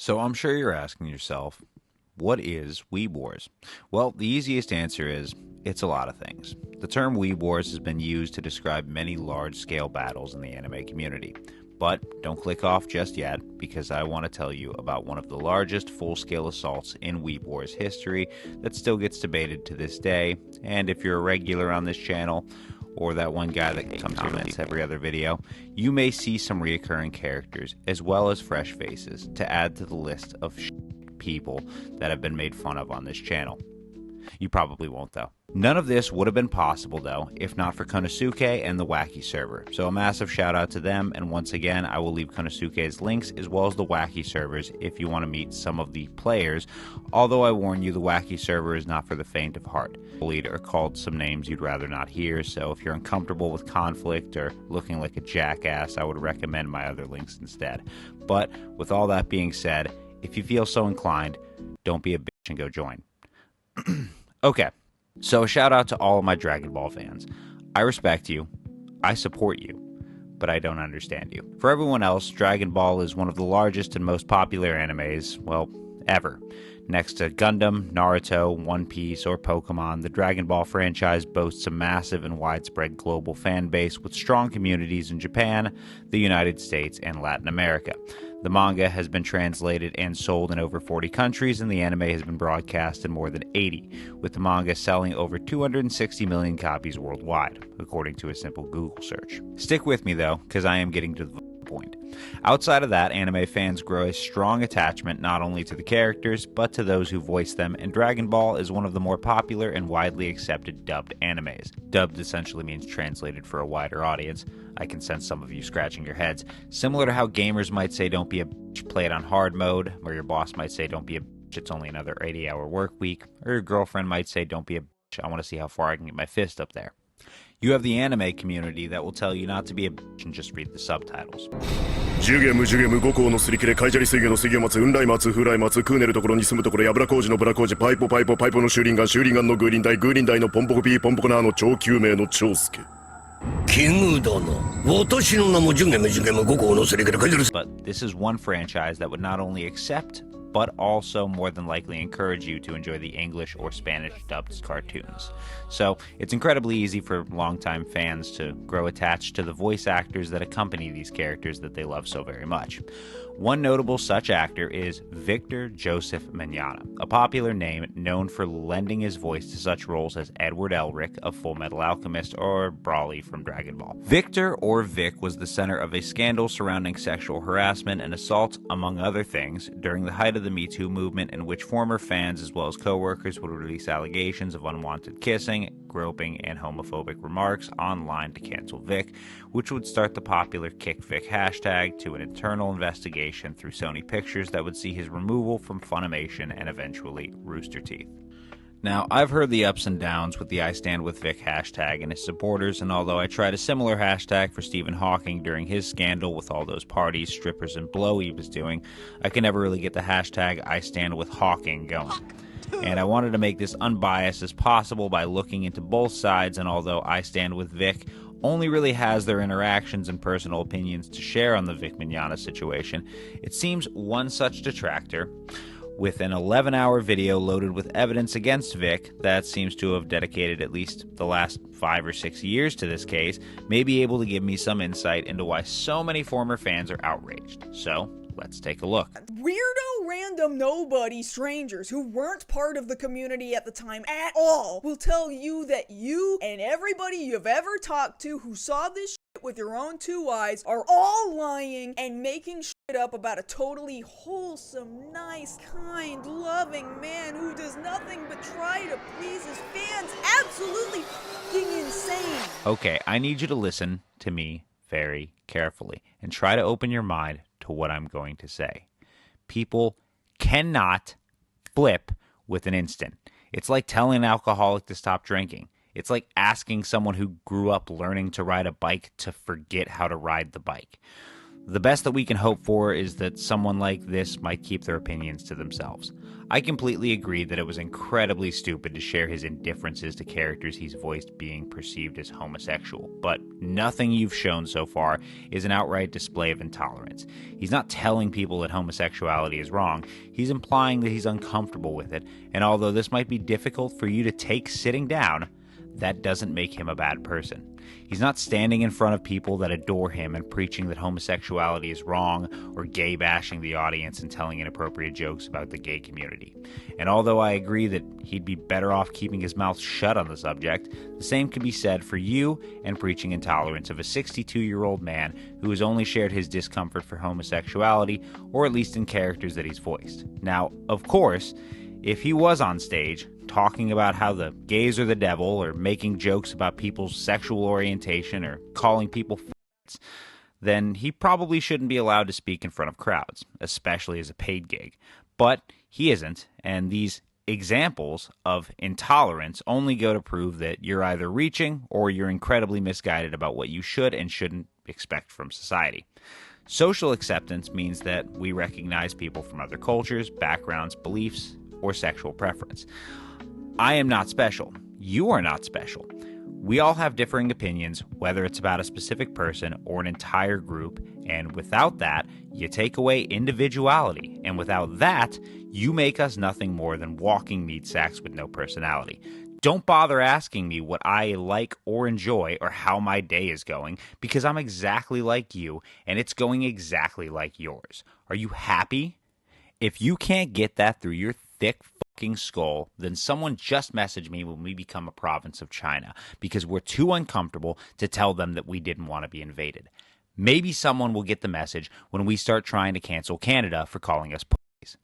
So I'm sure you're asking yourself, what is Weeb Wars? Well, the easiest answer is it's a lot of things. The term Weeb Wars has been used to describe many large-scale battles in the anime community. But don't click off just yet, because I want to tell you about one of the largest full-scale assaults in Weeb Wars history that still gets debated to this day. And if you're a regular on this channel, or that one guy that comments every other video, you may see some reoccurring characters, as well as fresh faces, to add to the list of people that have been made fun of on this channel. You probably won't, though. None of this would have been possible, though, if not for Konosuke and the Wacky Server. So a massive shout out to them, and once again, I will leave Konosuke's links as well as the Wacky Servers if you want to meet some of the players, although I warn you, the Wacky Server is not for the faint of heart. Bullied or called some names you'd rather not hear, so if you're uncomfortable with conflict or looking like a jackass, I would recommend my other links instead. But with all that being said, if you feel so inclined, don't be a bitch and go join. Okay. So a shout out to all of my Dragon Ball fans. I respect you, I support you, but I don't understand you. For everyone else, Dragon Ball is one of the largest and most popular animes, well, ever. Next to Gundam, Naruto, One Piece, or Pokemon, the Dragon Ball franchise boasts a massive and widespread global fan base with strong communities in Japan, the United States, and Latin America. The manga has been translated and sold in over 40 countries, and the anime has been broadcast in more than 80, with the manga selling over 260 million copies worldwide, according to a simple Google search. Stick with me, though, because I am getting to the point. Outside of that, anime fans grow a strong attachment not only to the characters, but to those who voice them, and Dragon Ball is one of the more popular and widely accepted dubbed animes. Dubbed essentially means translated for a wider audience. I can sense some of you scratching your heads. Similar to how gamers might say don't be a bitch, play it on hard mode, or your boss might say don't be a bitch, it's only another 80-hour work week, or your girlfriend might say don't be a bitch, I want to see how far I can get my fist up there. You have the anime community that will tell you not to be a bitch and just read the subtitles. ジュゲムジュゲム5校のすり切れカイジャリ水魚の水魚松雲来松風来松クーネルところに住むところやぶら工事のブラ工事パイポパイポパイポのシューリンガンのグーリンダイのポンポコピーポンポコナーの超救命の長介キング殿私の名もジュゲムジュゲム5校のすり切れカイジャリ But this is one franchise that would not only accept but also more than likely encourage you to enjoy the English or Spanish dubbed cartoons. So it's incredibly easy for longtime fans to grow attached to the voice actors that accompany these characters that they love so very much. One notable such actor is Victor Joseph Mignogna, a popular name known for lending his voice to such roles as Edward Elric of Full Metal Alchemist or Brawly from Dragon Ball. Victor, or Vic, was the center of a scandal surrounding sexual harassment and assault, among other things, during the height of the MeToo movement, in which former fans as well as coworkers would release allegations of unwanted kissing, groping, and homophobic remarks online to cancel Vic, which would start the popular KickVic hashtag to an internal investigation through Sony Pictures that would see his removal from Funimation and eventually Rooster Teeth. Now, I've heard the ups and downs with the IStandWithVic hashtag and his supporters, and although I tried a similar hashtag for Stephen Hawking during his scandal with all those parties, strippers, and blow he was doing, I could never really get the hashtag IStandWithHawking going. And I wanted to make this unbiased as possible by looking into both sides, and although IStandWithVic only really has their interactions and personal opinions to share on the Vic Mignogna situation, it seems one such detractor, with an 11-hour video loaded with evidence against Vic that seems to have dedicated at least the last 5 or 6 years to this case, may be able to give me some insight into why so many former fans are outraged. So, let's take a look. Weirdo, random, nobody strangers who weren't part of the community at the time at all will tell you that you and everybody you've ever talked to who saw this shit with your own 2 eyes are all lying and making shit up about a totally wholesome, nice, kind, loving man who does nothing but try to please his fans. Absolutely fucking insane. Okay, I need you to listen to me very carefully and try to open your mind to what I'm going to say. People cannot flip with an instant. It's like telling an alcoholic to stop drinking. It's like asking someone who grew up learning to ride a bike to forget how to ride the bike. The best that we can hope for is that someone like this might keep their opinions to themselves. I completely agree that it was incredibly stupid to share his indifferences to characters he's voiced being perceived as homosexual, but Nothing you've shown so far is an outright display of intolerance. He's not telling people that homosexuality is wrong. He's implying that he's uncomfortable with it, and although this might be difficult for you to take sitting down, that doesn't make him a bad person. He's not standing in front of people that adore him and preaching that homosexuality is wrong or gay bashing the audience and telling inappropriate jokes about the gay community. And although I agree that he'd be better off keeping his mouth shut on the subject, the same can be said for you and preaching intolerance of a 62-year-old man who has only shared his discomfort for homosexuality, or at least in characters that he's voiced. Now, of course, if he was on stage talking about how the gays are the devil, or making jokes about people's sexual orientation, or calling people f***s, then he probably shouldn't be allowed to speak in front of crowds, especially as a paid gig. But he isn't, and these examples of intolerance only go to prove that you're either reaching or you're incredibly misguided about what you should and shouldn't expect from society. Social acceptance means that we recognize people from other cultures, backgrounds, beliefs, or sexual preference. I am not special. You are not special. We all have differing opinions, whether it's about a specific person or an entire group, and without that, you take away individuality, and without that, you make us nothing more than walking meat sacks with no personality. Don't bother asking me what I like or enjoy or how my day is going, because I'm exactly like you, and it's going exactly like yours. Are you happy? If you can't get that through your thick fucking skull, then someone just message me when we become a province of China, because we're too uncomfortable to tell them that we didn't want to be invaded. Maybe someone will get the message when we start trying to cancel Canada for calling us pussies.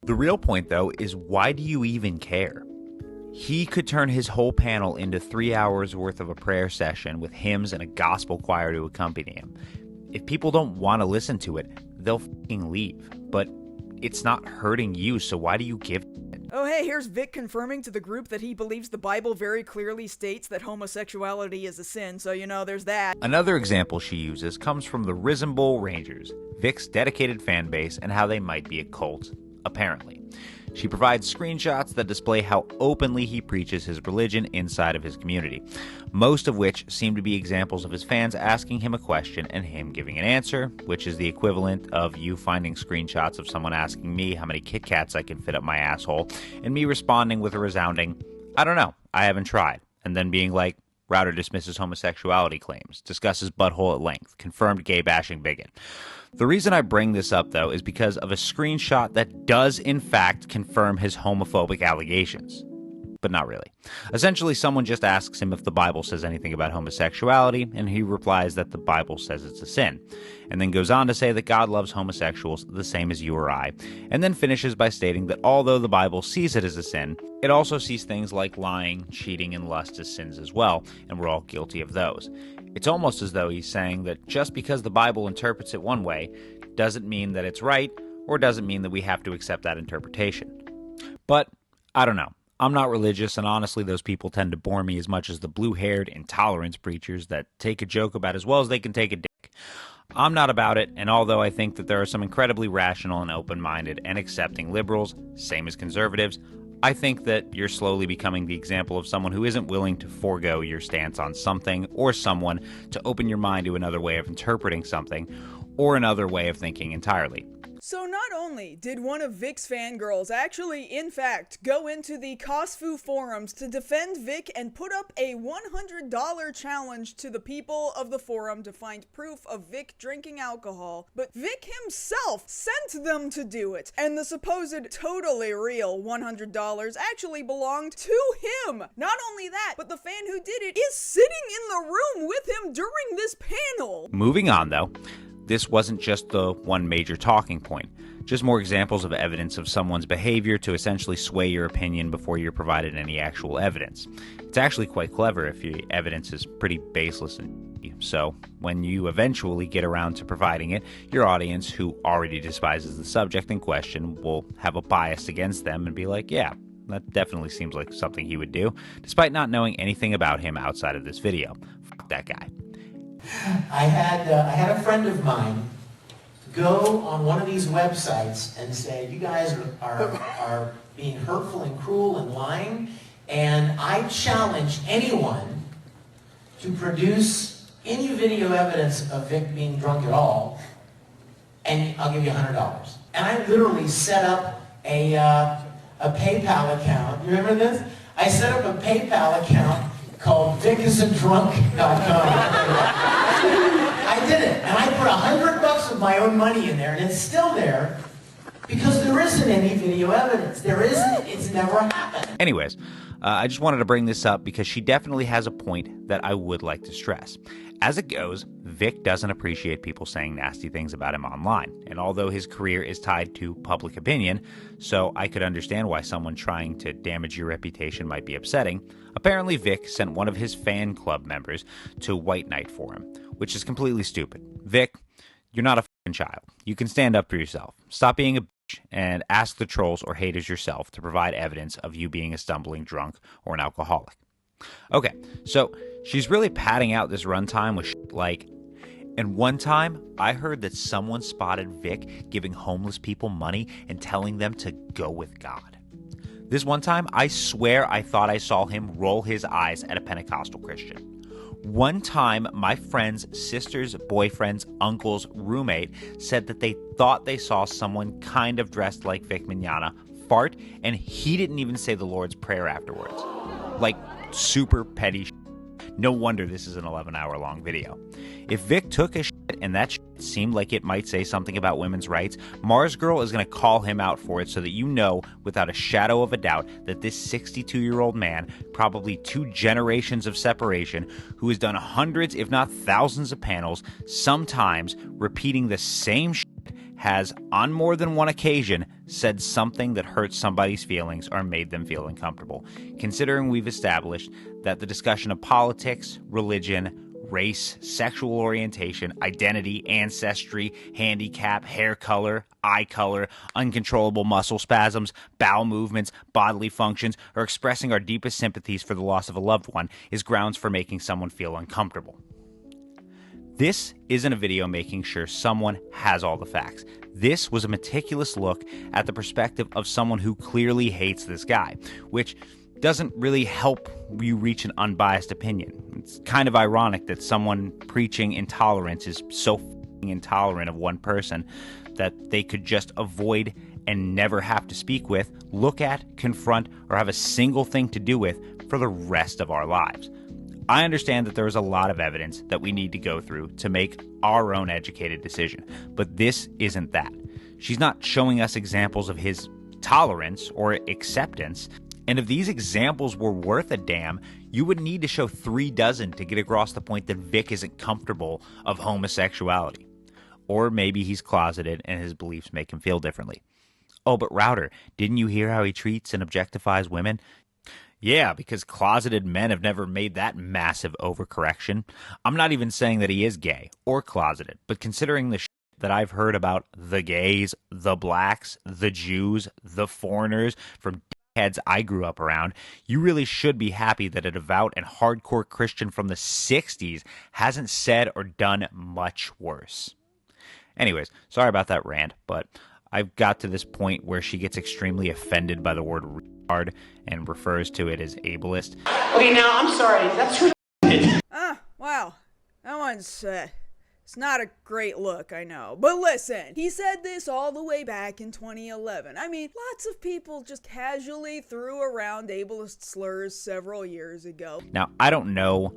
The real point, though, is why do you even care? He could turn his whole panel into 3 hours worth of a prayer session with hymns and a gospel choir to accompany him. If people don't want to listen to it, they'll fucking leave. But it's not hurting you, so why do you give it? Oh hey, here's Vic confirming to the group that he believes the Bible very clearly states that homosexuality is a sin, so there's that. Another example she uses comes from the Risen Bowl Rangers, Vic's dedicated fan base, and how they might be a cult, apparently. She provides screenshots that display how openly he preaches his religion inside of his community, most of which seem to be examples of his fans asking him a question and him giving an answer, which is the equivalent of you finding screenshots of someone asking me how many Kit Kats I can fit up my asshole, and me responding with a resounding, I don't know, I haven't tried, and then being like, Router dismisses homosexuality claims, discusses butthole at length, confirmed gay-bashing bigot. The reason I bring this up, though, is because of a screenshot that does, in fact, confirm his homophobic allegations. But not really. Essentially, someone just asks him if the Bible says anything about homosexuality, and he replies that the Bible says it's a sin, and then goes on to say that God loves homosexuals the same as you or I, and then finishes by stating that although the Bible sees it as a sin, it also sees things like lying, cheating, and lust as sins as well, and we're all guilty of those. It's almost as though he's saying that just because the Bible interprets it one way doesn't mean that it's right, or doesn't mean that we have to accept that interpretation. But, I don't know. I'm not religious, and honestly, those people tend to bore me as much as the blue-haired intolerance preachers that take a joke about as well as they can take a dick. I'm not about it, and although I think that there are some incredibly rational and open-minded and accepting liberals, same as conservatives, I think that you're slowly becoming the example of someone who isn't willing to forego your stance on something or someone to open your mind to another way of interpreting something or another way of thinking entirely. So not only did one of Vic's fangirls actually, in fact, go into the Cosfu forums to defend Vic and put up a $100 challenge to the people of the forum to find proof of Vic drinking alcohol, but Vic himself sent them to do it, and the supposed totally real $100 actually belonged to him. Not only that, but the fan who did it is sitting in the room with him during this panel. Moving on, though. This wasn't just the one major talking point, just more examples of evidence of someone's behavior to essentially sway your opinion before you're provided any actual evidence. It's actually quite clever if your evidence is pretty baseless, and so when you eventually get around to providing it, your audience, who already despises the subject in question, will have a bias against them and be like, yeah, that definitely seems like something he would do, despite not knowing anything about him outside of this video. Fuck that guy. I had a friend of mine go on one of these websites and say, you guys are being hurtful and cruel and lying, and I challenge anyone to produce any video evidence of Vic being drunk at all, and I'll give you $100. And I literally set up a PayPal account. You remember this? I set up a PayPal account called VicIsADrunk.com. I did it, and I put $100 of my own money in there, and it's still there because there isn't any video evidence. There isn't. It's never happened. Anyways, I just wanted to bring this up because she definitely has a point that I would like to stress. As it goes, Vic doesn't appreciate people saying nasty things about him online, and although his career is tied to public opinion, so I could understand why someone trying to damage your reputation might be upsetting, apparently Vic sent one of his fan club members to White Knight for him, which is completely stupid. Vic, you're not a f***ing child. You can stand up for yourself. Stop being a bitch and ask the trolls or haters yourself to provide evidence of you being a stumbling drunk or an alcoholic. Okay, so she's really padding out this runtime with shit like, and one time I heard that someone spotted Vic giving homeless people money and telling them to go with God. This one time, I swear I thought I saw him roll his eyes at a Pentecostal Christian. One time, my friend's sister's boyfriend's uncle's roommate said that they thought they saw someone kind of dressed like Vic Mignogna fart, and he didn't even say the Lord's Prayer afterwards. Like, super petty shit. No wonder this is an 11-hour-long video. If Vic took a shit and that shit seemed like it might say something about women's rights, Mars Girl is going to call him out for it so that you know without a shadow of a doubt that this 62-year-old man, probably 2 generations of separation, who has done hundreds if not thousands of panels, sometimes repeating the same shit, has, on more than one occasion, said something that hurt somebody's feelings or made them feel uncomfortable. Considering we've established that the discussion of politics, religion, race, sexual orientation, identity, ancestry, handicap, hair color, eye color, uncontrollable muscle spasms, bowel movements, bodily functions, or expressing our deepest sympathies for the loss of a loved one is grounds for making someone feel uncomfortable. This isn't a video making sure someone has all the facts. This was a meticulous look at the perspective of someone who clearly hates this guy, which doesn't really help you reach an unbiased opinion. It's kind of ironic that someone preaching intolerance is so intolerant of one person that they could just avoid and never have to speak with, look at, confront, or have a single thing to do with for the rest of our lives. I understand that there is a lot of evidence that we need to go through to make our own educated decision, but this isn't that. She's not showing us examples of his tolerance or acceptance, and if these examples were worth a damn, you would need to show 3 dozen to get across the point that Vic isn't comfortable of homosexuality. Or maybe he's closeted and his beliefs make him feel differently. Oh, but Router, didn't you hear how he treats and objectifies women? Yeah, because closeted men have never made that massive overcorrection. I'm not even saying that he is gay or closeted, but considering the shit that I've heard about the gays, the blacks, the Jews, the foreigners from heads I grew up around, you really should be happy that a devout and hardcore Christian from the 60s hasn't said or done much worse. Anyways, sorry about that rant, but I've got to this point where she gets extremely offended by the word retard and refers to it as ableist. Okay, now, I'm sorry, that's who Wow. That one's, it's not a great look, I know. But listen, he said this all the way back in 2011. I mean, lots of people just casually threw around ableist slurs several years ago. Now, I don't know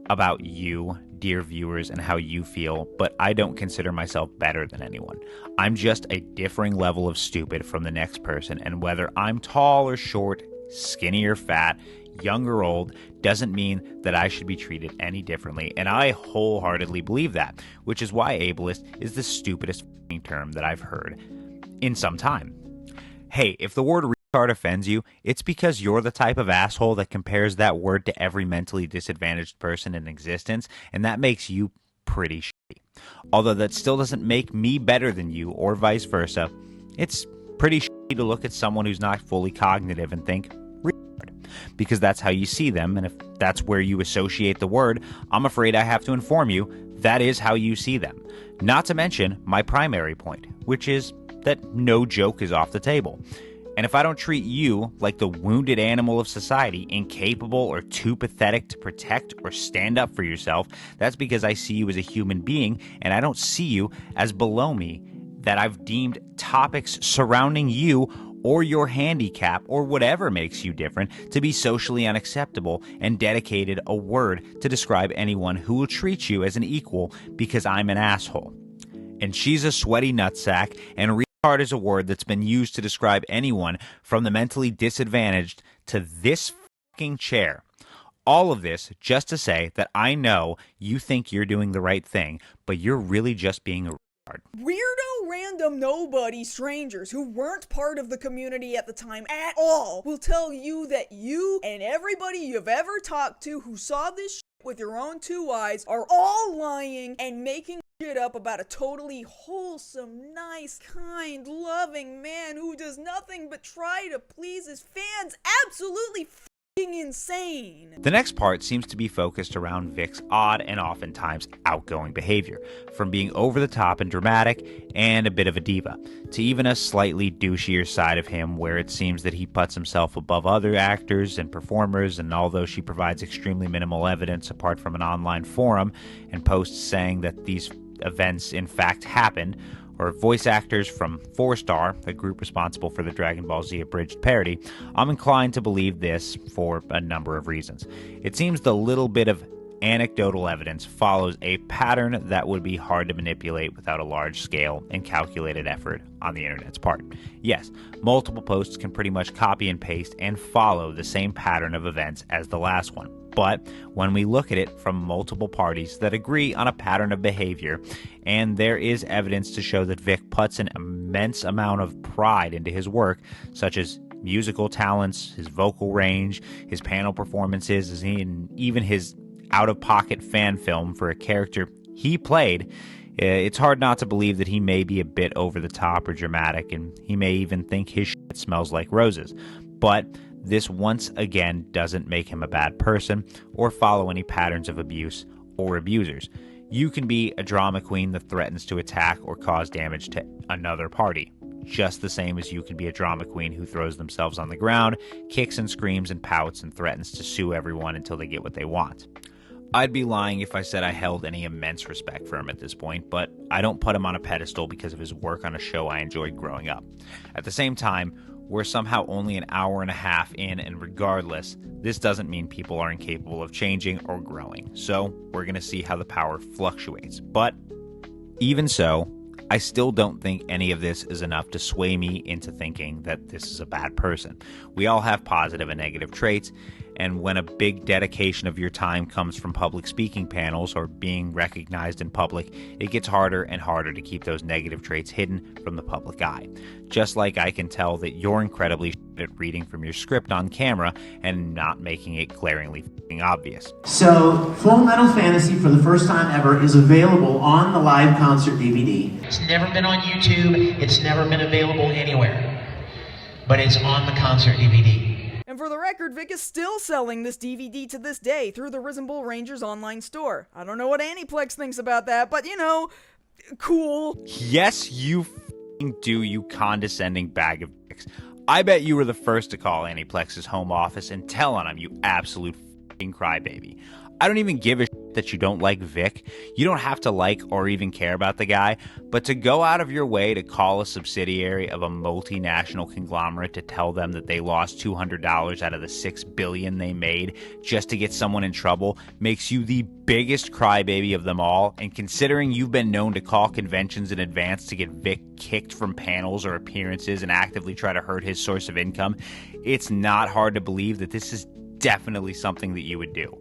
about you, dear viewers, and how you feel, but I don't consider myself better than anyone. I'm just a differing level of stupid from the next person, and whether I'm tall or short, skinny or fat, young or old, doesn't mean that I should be treated any differently, and I wholeheartedly believe that, which is why ableist is the stupidest term that I've heard in some time. Hey, if the word retard offends you, it's because you're the type of asshole that compares that word to every mentally disadvantaged person in existence, and that makes you pretty shitty. Although that still doesn't make me better than you, or vice versa. It's pretty shitty to look at someone who's not fully cognitive and think, retard, because that's how you see them, and if that's where you associate the word, I'm afraid I have to inform you, that is how you see them. Not to mention my primary point, which is that no joke is off the table. And if I don't treat you like the wounded animal of society, incapable or too pathetic to protect or stand up for yourself, that's because I see you as a human being and I don't see you as below me, that I've deemed topics surrounding you or your handicap or whatever makes you different to be socially unacceptable and dedicated a word to describe anyone who will treat you as an equal because I'm an asshole. And she's a sweaty nutsack, and retard is a word that's been used to describe anyone from the mentally disadvantaged to this fucking chair. All of this just to say that I know you think you're doing the right thing, but you're really just being a retard. Weirdo random nobody strangers who weren't part of the community at the time at all will tell you that you and everybody you've ever talked to who saw this shit with your own two eyes are all lying and making shit up about a totally wholesome, nice, kind, loving man who does nothing but try to please his fans. Absolutely f***ing insane. The next part seems to be focused around Vic's odd and oftentimes outgoing behavior, from being over the top and dramatic and a bit of a diva, to even a slightly douchier side of him where it seems that he puts himself above other actors and performers, and although she provides extremely minimal evidence apart from an online forum and posts saying that these events in fact happened, or voice actors from 4-Star, a group responsible for the Dragon Ball Z abridged parody, I'm inclined to believe this for a number of reasons. It seems the little bit of anecdotal evidence follows a pattern that would be hard to manipulate without a large scale and calculated effort on the internet's part. Yes, multiple posts can pretty much copy and paste and follow the same pattern of events as the last one. But when we look at it from multiple parties that agree on a pattern of behavior, and there is evidence to show that Vic puts an immense amount of pride into his work, such as musical talents, his vocal range, his panel performances, and even his out-of-pocket fan film for a character he played, it's hard not to believe that he may be a bit over the top or dramatic, and he may even think his shit smells like roses. But this once again doesn't make him a bad person or follow any patterns of abuse or abusers. You can be a drama queen that threatens to attack or cause damage to another party, just the same as you can be a drama queen who throws themselves on the ground, kicks and screams and pouts and threatens to sue everyone until they get what they want. I'd be lying if I said I held any immense respect for him at this point, but I don't put him on a pedestal because of his work on a show I enjoyed growing up. At the same time, we're somehow only an hour and a half in, and regardless, this doesn't mean people are incapable of changing or growing. So we're going to see how the power fluctuates. But even so, I still don't think any of this is enough to sway me into thinking that this is a bad person. We all have positive and negative traits, and when a big dedication of your time comes from public speaking panels or being recognized in public, it gets harder and harder to keep those negative traits hidden from the public eye. Just like I can tell that you're incredibly at reading from your script on camera and not making it glaringly obvious. So, Full Metal Fantasy for the first time ever is available on the live concert DVD. It's never been on YouTube. It's never been available anywhere. But it's on the concert DVD. And for the record, Vic is still selling this DVD to this day through the Risen Bull Rangers online store. I don't know what Aniplex thinks about that, but you know, cool. Yes, you f***ing do, you condescending bag of dicks. I bet you were the first to call Aniplex's home office and tell on him, you absolute f***ing crybaby. I don't even give a shit that you don't like Vic. You don't have to like or even care about the guy, but to go out of your way to call a subsidiary of a multinational conglomerate to tell them that they lost $200 out of the $6 billion they made just to get someone in trouble makes you the biggest crybaby of them all. And considering you've been known to call conventions in advance to get Vic kicked from panels or appearances and actively try to hurt his source of income, it's not hard to believe that this is definitely something that you would do.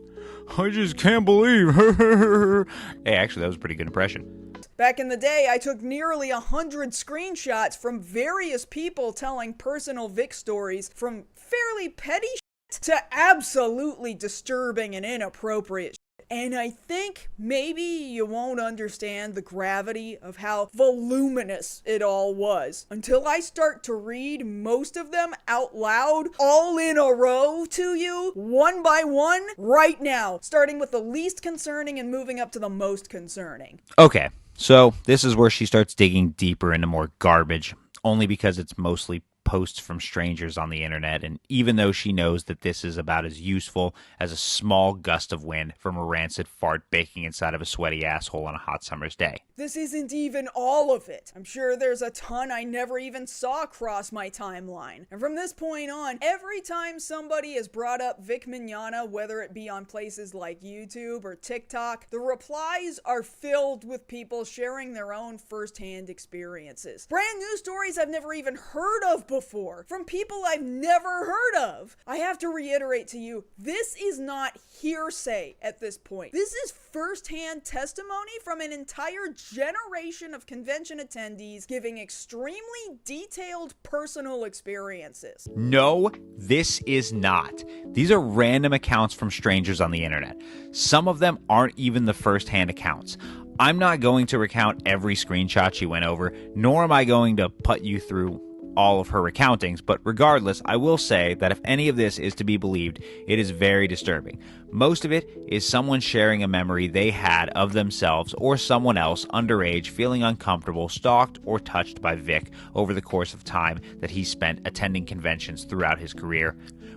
I just can't believe. Hey, actually, that was a pretty good impression. Back in the day, I took nearly 100 screenshots from various people telling personal Vic stories, from fairly petty shit to absolutely disturbing and inappropriate shit. And I think maybe you won't understand the gravity of how voluminous it all was until I start to read most of them out loud, all in a row to you, one by one, right now, starting with the least concerning and moving up to the most concerning. Okay, so this is where she starts digging deeper into more garbage, only because it's mostly posts from strangers on the internet, and even though she knows that this is about as useful as a small gust of wind from a rancid fart baking inside of a sweaty asshole on a hot summer's day. This isn't even all of it. I'm sure there's a ton I never even saw cross my timeline. And from this point on, every time somebody has brought up Vic Mignogna, whether it be on places like YouTube or TikTok, the replies are filled with people sharing their own first-hand experiences. Brand new stories I've never even heard of before, from people I've never heard of. I have to reiterate to you, this is not hearsay at this point. This is first-hand testimony from an entire generation of convention attendees giving extremely detailed personal experiences. No, this is not. These are random accounts from strangers on the internet. Some of them aren't even the first-hand accounts. I'm not going to recount every screenshot she went over, nor am I going to put you through all of her recountings, but regardless, I will say that if any of this is to be believed, it is very disturbing. Most of it is someone sharing a memory they had of themselves or someone else underage feeling uncomfortable, stalked, or touched by Vic over the course of time that he spent attending conventions throughout his career,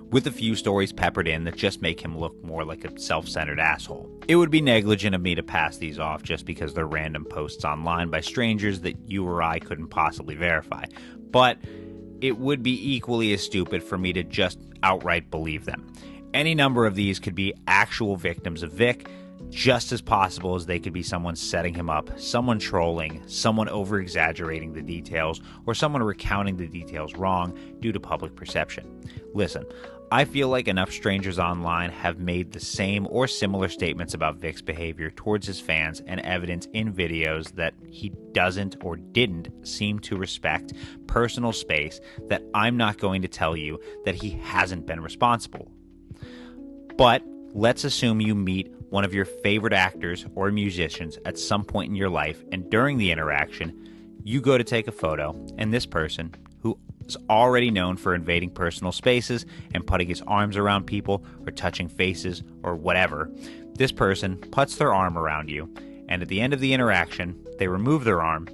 with a few stories peppered in that just make him look more like a self-centered asshole. It would be negligent of me to pass these off just because they're random posts online by strangers that you or I couldn't possibly verify, but it would be equally as stupid for me to just outright believe them. Any number of these could be actual victims of Vic, just as possible as they could be someone setting him up, someone trolling, someone over-exaggerating the details, or someone recounting the details wrong due to public perception. Listen, I feel like enough strangers online have made the same or similar statements about Vic's behavior towards his fans and evidence in videos that he doesn't or didn't seem to respect personal space that I'm not going to tell you that he hasn't been responsible. But let's assume you meet one of your favorite actors or musicians at some point in your life, and during the interaction, you go to take a photo, and this person, who is already known for invading personal spaces and putting his arms around people or touching faces or whatever, this person puts their arm around you, and at the end of the interaction, they remove their arm,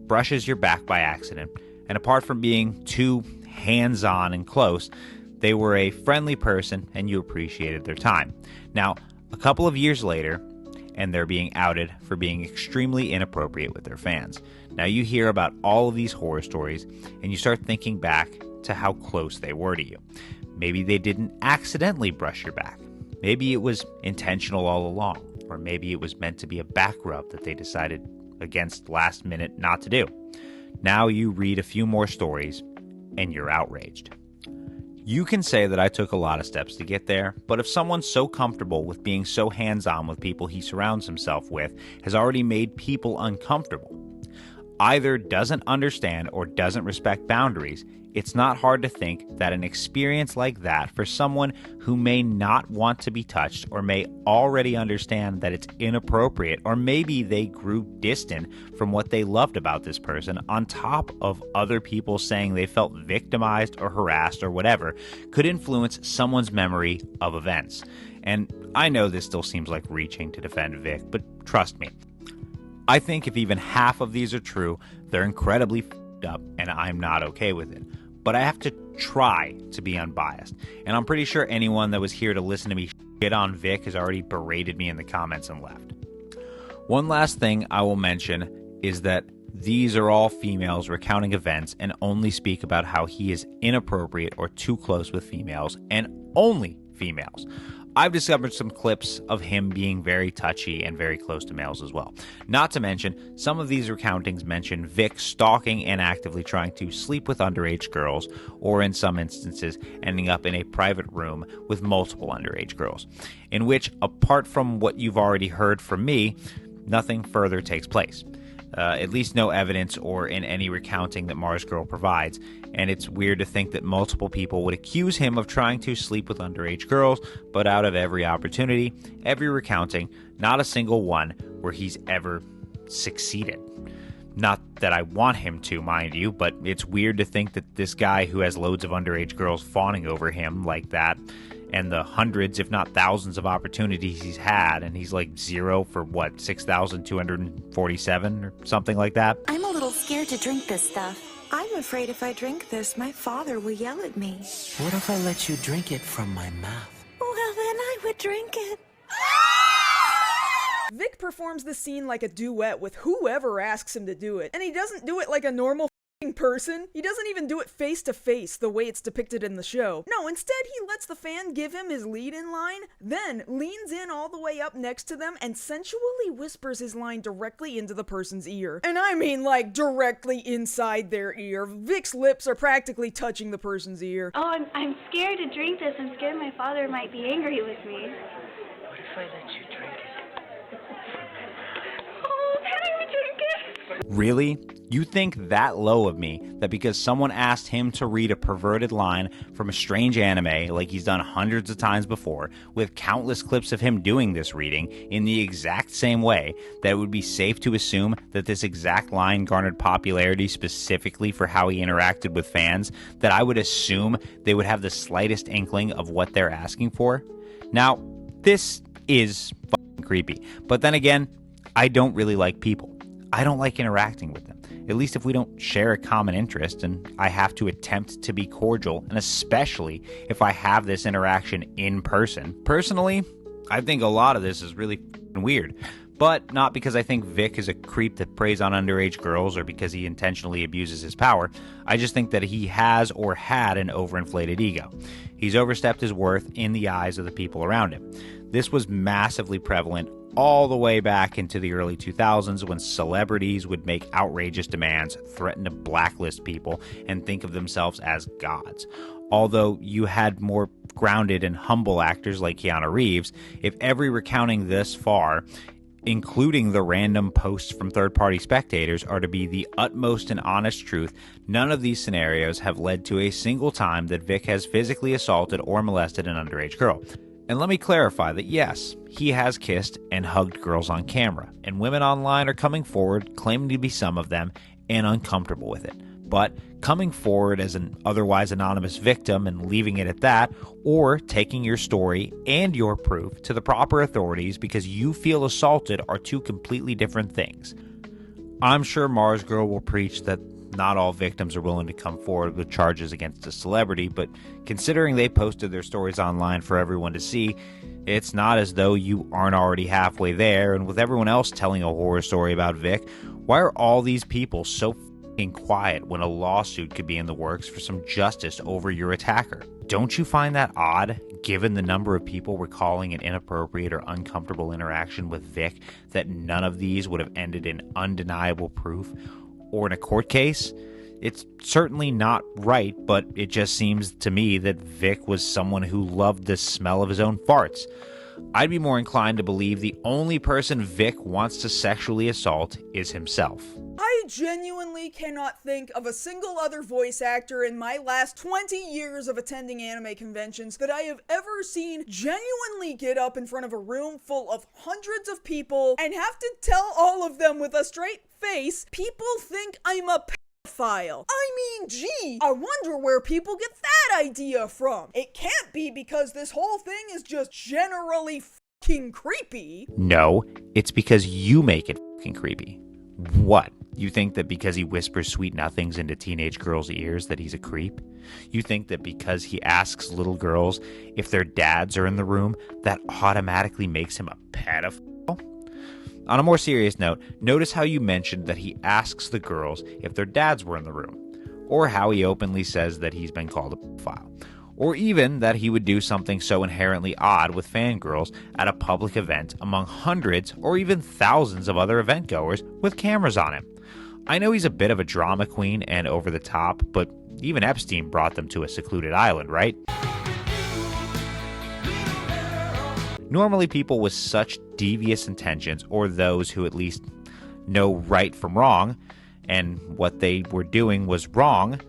brushes your back by accident, and apart from being too hands-on and close, they were a friendly person and you appreciated their time. Now, a couple of years later, and they're being outed for being extremely inappropriate with their fans. Now you hear about all of these horror stories, and you start thinking back to how close they were to you. Maybe they didn't accidentally brush your back. Maybe it was intentional all along, or maybe it was meant to be a back rub that they decided against last minute not to do. Now you read a few more stories, and you're outraged. You can say that I took a lot of steps to get there, but if someone's so comfortable with being so hands-on with people he surrounds himself with has already made people uncomfortable, either doesn't understand or doesn't respect boundaries, it's not hard to think that an experience like that for someone who may not want to be touched or may already understand that it's inappropriate, or maybe they grew distant from what they loved about this person on top of other people saying they felt victimized or harassed or whatever, could influence someone's memory of events. And I know this still seems like reaching to defend Vic, but trust me, I think if even half of these are true, they're incredibly f***ed up and I'm not okay with it. But I have to try to be unbiased. And I'm pretty sure anyone that was here to listen to me shit on Vic has already berated me in the comments and left. One last thing I will mention is that these are all females recounting events and only speak about how he is inappropriate or too close with females, and only females. I've discovered some clips of him being very touchy and very close to males as well. Not to mention, some of these recountings mention Vic stalking and actively trying to sleep with underage girls, or in some instances, ending up in a private room with multiple underage girls, in which, apart from what you've already heard from me, nothing further takes place. At least no evidence or in any recounting that Mars Girl provides, and it's weird to think that multiple people would accuse him of trying to sleep with underage girls, but out of every opportunity, every recounting, not a single one where he's ever succeeded. Not that I want him to, mind you, but it's weird to think that this guy who has loads of underage girls fawning over him like that, and the hundreds, if not thousands, of opportunities he's had, and he's like 0 for, 6,247 or something like that? I'm a little scared to drink this stuff. I'm afraid if I drink this, my father will yell at me. What if I let you drink it from my mouth? Well, then I would drink it. Vic performs the scene like a duet with whoever asks him to do it, and he doesn't do it like a normal person. He doesn't even do it face to face the way it's depicted in the show. No, instead he lets the fan give him his lead-in line, then leans in all the way up next to them and sensually whispers his line directly into the person's ear. And I mean like directly inside their ear. Vic's lips are practically touching the person's ear. Oh, I'm scared to drink this. I'm scared my father might be angry with me. What if I let you drink it? Oh, can I drink it? Really? You think that low of me that because someone asked him to read a perverted line from a strange anime like he's done hundreds of times before, with countless clips of him doing this reading in the exact same way, that it would be safe to assume that this exact line garnered popularity specifically for how he interacted with fans, that I would assume they would have the slightest inkling of what they're asking for? Now, this is fucking creepy. But then again, I don't really like people. I don't like interacting with them, at least if we don't share a common interest and I have to attempt to be cordial, and especially if I have this interaction in person. Personally, I think a lot of this is really weird, but not because I think Vic is a creep that preys on underage girls or because he intentionally abuses his power. I just think that he has or had an overinflated ego. He's overstepped his worth in the eyes of the people around him. This was massively prevalent all the way back into the early 2000s when celebrities would make outrageous demands, threaten to blacklist people, and think of themselves as gods. Although you had more grounded and humble actors like Keanu Reeves, if every recounting this far, including the random posts from third-party spectators, are to be the utmost and honest truth, none of these scenarios have led to a single time that Vic has physically assaulted or molested an underage girl. And let me clarify that yes, he has kissed and hugged girls on camera, and women online are coming forward, claiming to be some of them, and uncomfortable with it. But coming forward as an otherwise anonymous victim and leaving it at that, or taking your story and your proof to the proper authorities because you feel assaulted, are two completely different things. I'm sure Mars Girl will preach that not all victims are willing to come forward with charges against a celebrity, but considering they posted their stories online for everyone to see, it's not as though you aren't already halfway there, and with everyone else telling a horror story about Vic, why are all these people so f***ing quiet when a lawsuit could be in the works for some justice over your attacker? Don't you find that odd, given the number of people recalling an inappropriate or uncomfortable interaction with Vic, that none of these would have ended in undeniable proof? Or in a court case? It's certainly not right, but it just seems to me that Vic was someone who loved the smell of his own farts. I'd be more inclined to believe the only person Vic wants to sexually assault is himself. I genuinely cannot think of a single other voice actor in my last 20 years of attending anime conventions that I have ever seen genuinely get up in front of a room full of hundreds of people and have to tell all of them with a straight face, people think I'm a pedophile. I mean, gee, I wonder where people get that idea from. It can't be because this whole thing is just generally fucking creepy. No, it's because you make it fucking creepy. What? You think that because he whispers sweet nothings into teenage girls' ears that he's a creep? You think that because he asks little girls if their dads are in the room, that automatically makes him a pedophile? On a more serious note, notice how you mentioned that he asks the girls if their dads were in the room, or how he openly says that he's been called a pedophile, or even that he would do something so inherently odd with fangirls at a public event among hundreds or even thousands of other event goers with cameras on him. I know he's a bit of a drama queen and over the top, but even Epstein brought them to a secluded island, right? Normally people with such devious intentions, or those who at least know right from wrong, and what they were doing was wrong,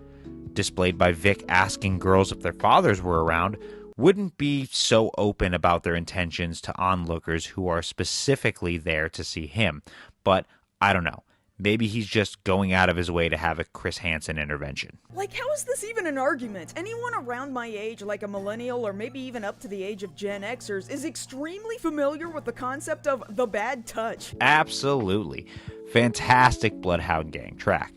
displayed by Vic asking girls if their fathers were around, wouldn't be so open about their intentions to onlookers who are specifically there to see him. But I don't know. Maybe he's just going out of his way to have a Chris Hansen intervention. Like, how is this even an argument? Anyone around my age, like a millennial or maybe even up to the age of Gen Xers, is extremely familiar with the concept of the bad touch. Absolutely. Fantastic Bloodhound Gang track.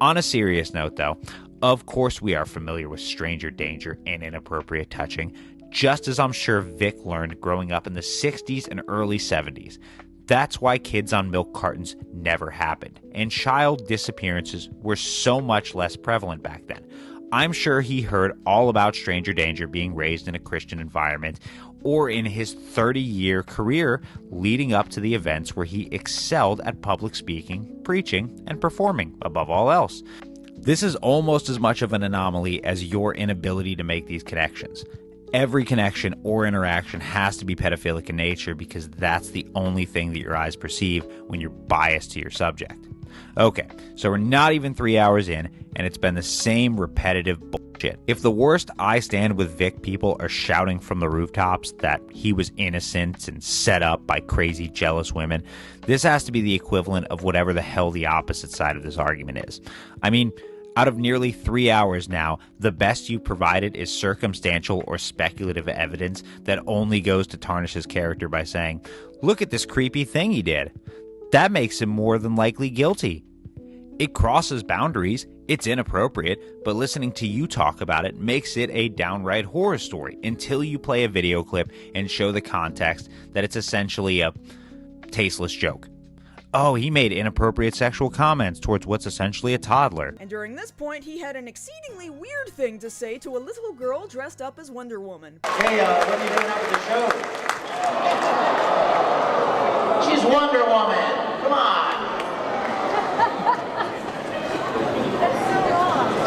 On a serious note, though, of course we are familiar with stranger danger and inappropriate touching, just as I'm sure Vic learned growing up in the 60s and early 70s. That's why kids on milk cartons never happened, and child disappearances were so much less prevalent back then. I'm sure he heard all about stranger danger being raised in a Christian environment, or in his 30-year career leading up to the events where he excelled at public speaking, preaching, and performing above all else. This is almost as much of an anomaly as your inability to make these connections. Every connection or interaction has to be pedophilic in nature because that's the only thing that your eyes perceive when you're biased to your subject. Okay, so we're not even 3 hours in, and it's been the same repetitive bullshit. If the worst IStandWithVic people are shouting from the rooftops that he was innocent and set up by crazy, jealous women, this has to be the equivalent of whatever the hell the opposite side of this argument is. I mean, out of nearly 3 hours now, the best you provided is circumstantial or speculative evidence that only goes to tarnish his character by saying, "Look at this creepy thing he did." That makes him more than likely guilty. It crosses boundaries, it's inappropriate, but listening to you talk about it makes it a downright horror story until you play a video clip and show the context that it's essentially a tasteless joke. Oh, he made inappropriate sexual comments towards what's essentially a toddler. And during this point, he had an exceedingly weird thing to say to a little girl dressed up as Wonder Woman. Hey, what are you doing up at the show? She's Wonder Woman. Come on.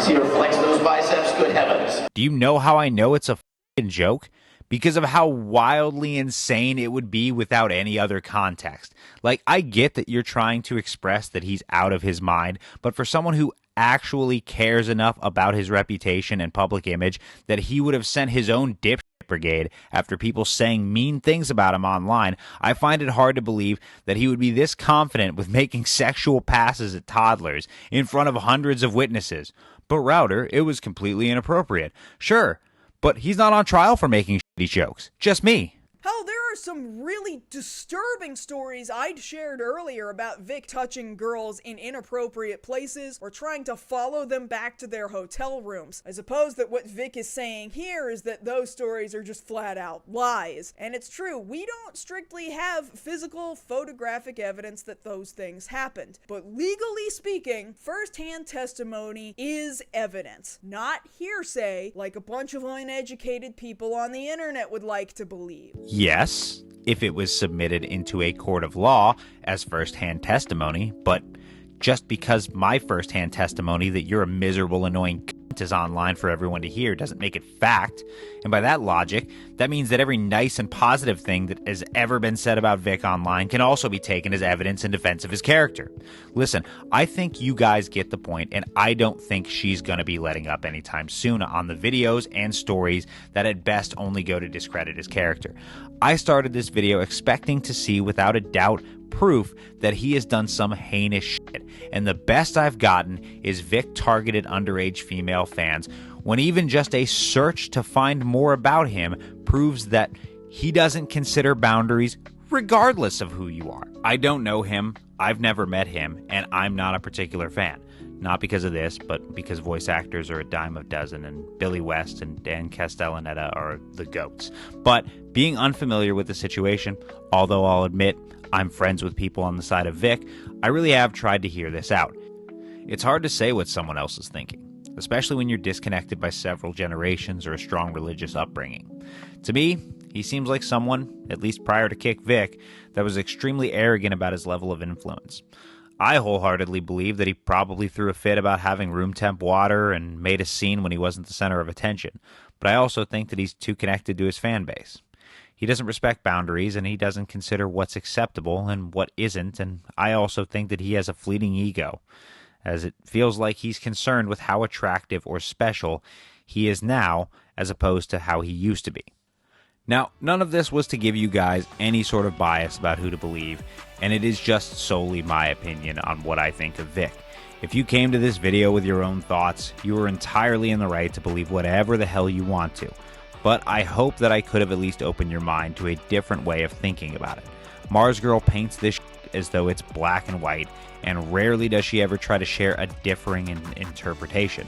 See her flex those biceps? Good heavens. Do you know how I know it's a f***ing joke? Because of how wildly insane it would be without any other context. Like, I get that you're trying to express that he's out of his mind, but for someone who actually cares enough about his reputation and public image that he would have sent his own dipshit brigade after people saying mean things about him online, I find it hard to believe that he would be this confident with making sexual passes at toddlers in front of hundreds of witnesses. But Router, it was completely inappropriate. Sure, but he's not on trial for making shitty jokes. Just me. Hell, there are some really disturbing stories I'd shared earlier about Vic touching girls in inappropriate places or trying to follow them back to their hotel rooms. I suppose that what Vic is saying here is that those stories are just flat out lies. And it's true, we don't strictly have physical photographic evidence that those things happened. But legally speaking, first-hand testimony is evidence, not hearsay like a bunch of uneducated people on the internet would like to believe. Yes, if it was submitted into a court of law as first-hand testimony, but just because my first-hand testimony that you're a miserable, annoying cunt is online for everyone to hear doesn't make it fact. And by that logic, that means that every nice and positive thing that has ever been said about Vic online can also be taken as evidence in defense of his character. Listen, I think you guys get the point, and I don't think she's going to be letting up anytime soon on the videos and stories that at best only go to discredit his character. I started this video expecting to see, without a doubt, proof that he has done some heinous shit, and the best I've gotten is Vic targeted underage female fans, when even just a search to find more about him proves that he doesn't consider boundaries regardless of who you are. I don't know him, I've never met him, and I'm not a particular fan. Not because of this, but because voice actors are a dime a dozen, and Billy West and Dan Castellaneta are the GOATs. But being unfamiliar with the situation, although I'll admit I'm friends with people on the side of Vic, I really have tried to hear this out. It's hard to say what someone else is thinking, especially when you're disconnected by several generations or a strong religious upbringing. To me, he seems like someone, at least prior to KickVic, that was extremely arrogant about his level of influence. I wholeheartedly believe that he probably threw a fit about having room temp water and made a scene when he wasn't the center of attention, but I also think that he's too connected to his fan base. He doesn't respect boundaries, and he doesn't consider what's acceptable and what isn't, and I also think that he has a fleeting ego, as it feels like he's concerned with how attractive or special he is now as opposed to how he used to be. Now, none of this was to give you guys any sort of bias about who to believe, and it is just solely my opinion on what I think of Vic. If you came to this video with your own thoughts, you are entirely in the right to believe whatever the hell you want to. But I hope that I could have at least opened your mind to a different way of thinking about it. Mars Girl paints this script as though it's black and white, and rarely does she ever try to share a differing interpretation.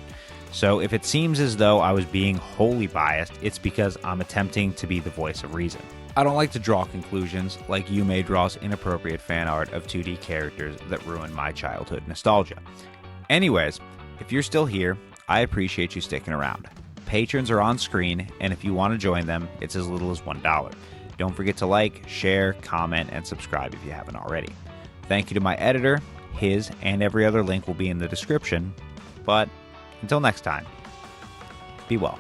So if it seems as though I was being wholly biased, it's because I'm attempting to be the voice of reason. I don't like to draw conclusions like Yume draws inappropriate fan art of 2D characters that ruin my childhood nostalgia. Anyways, if you're still here, I appreciate you sticking around. Patrons are on screen, and if you want to join them, it's as little as $1. Don't forget to like, share, comment, and subscribe if you haven't already. Thank you to my editor. His and every other link will be in the description. But until next time, be well.